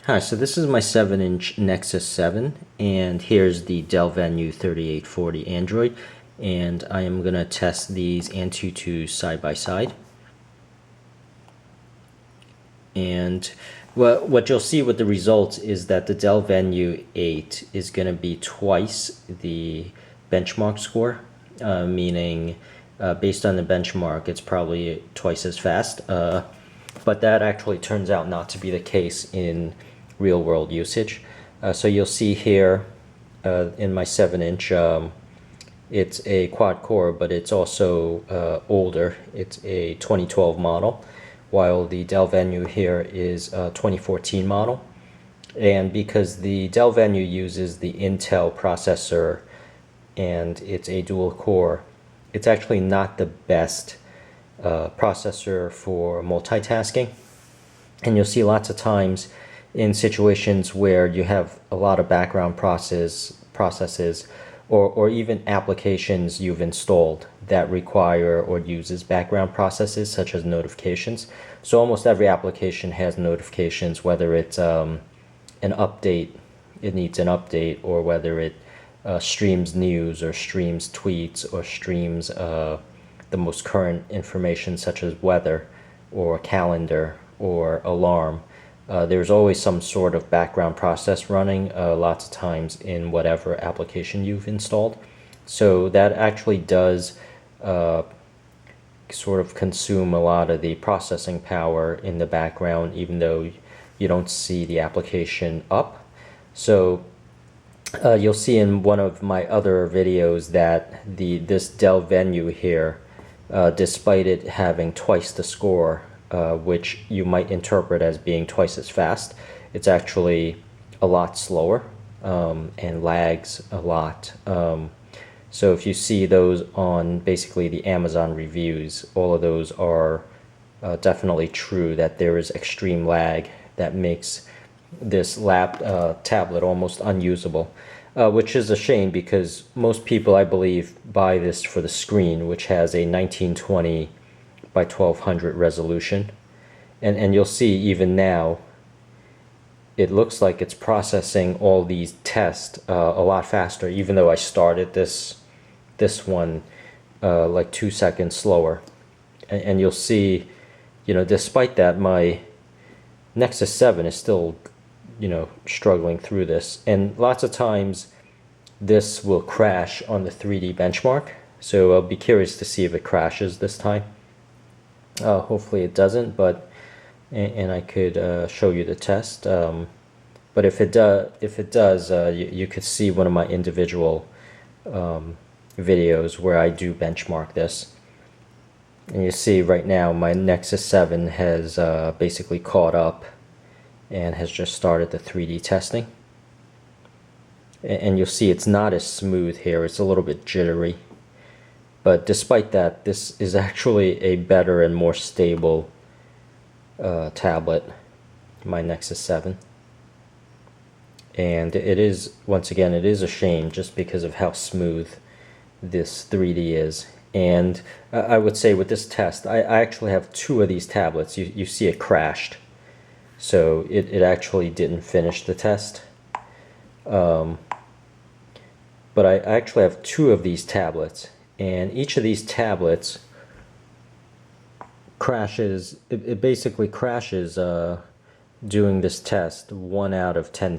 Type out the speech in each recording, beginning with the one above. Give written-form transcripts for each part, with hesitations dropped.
Hi, so this is my 7-inch Nexus 7, and here's the Dell Venue 3840 Android, and I am going to test these AnTuTu side by side. And what you'll see with the results is that the Dell Venue 8 is going to be twice the benchmark score, meaning based on the benchmark, it's probably twice as fast. But that actually turns out not to be the case in real world usage. So you'll see here in my 7-inch, it's a quad core, but it's also older. It's a 2012 model, while the Dell Venue here is a 2014 model. And because the Dell Venue uses the Intel processor and it's a dual core, it's actually not the best processor for multitasking. And you'll see lots of times in situations where you have a lot of background processes or even applications you've installed that require or uses background processes such as notifications. So almost every application has notifications, whether it's an update, it needs an update, or whether it streams news or streams tweets or streams the most current information such as weather or calendar or alarm. There's always some sort of background process running lots of times in whatever application you've installed. So that actually does sort of consume a lot of the processing power in the background, even though you don't see the application up. So you'll see in one of my other videos that this Dell Venue here, despite it having twice the score, which you might interpret as being twice as fast, it's actually a lot slower and lags a lot. So if you see those on basically the Amazon reviews, all of those are definitely true, that there is extreme lag that makes this tablet almost unusable, which is a shame because most people, I believe, buy this for the screen, which has a 1920 by 1200 resolution, and you'll see even now it looks like it's processing all these tests a lot faster, even though I started this one like 2 seconds slower. And you'll see, despite that, my Nexus 7 is still struggling through this, and lots of times this will crash on the 3D benchmark, so I'll be curious to see if it crashes this time. Hopefully it doesn't, but and I could show you the test. But if it does, you could see one of my individual videos where I do benchmark this, and you see right now my Nexus 7 has basically caught up and has just started the 3D testing. And you'll see it's not as smooth here; it's a little bit jittery. But despite that, this is actually a better and more stable tablet, my Nexus 7. And it is, once again, it is a shame just because of how smooth this 3D is. And I would say with this test, I actually have two of these tablets. You see it crashed. So it actually didn't finish the test. But I actually have two of these tablets. And each of these tablets crashes, it basically crashes doing this test 9 out of 10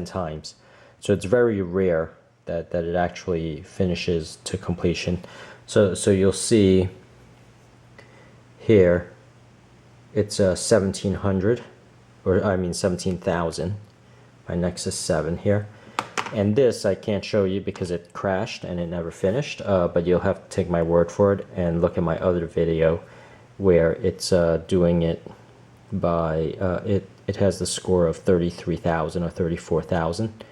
times. So it's very rare that it actually finishes to completion. So you'll see here it's 1700, or 17,000, my Nexus 7 here. And this I can't show you because it crashed and it never finished, but you'll have to take my word for it and look at my other video where it's doing it by, it has the score of 33,000 or 34,000.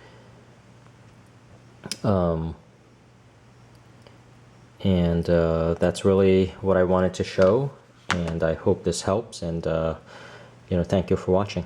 And that's really what I wanted to show, and I hope this helps, and thank you for watching.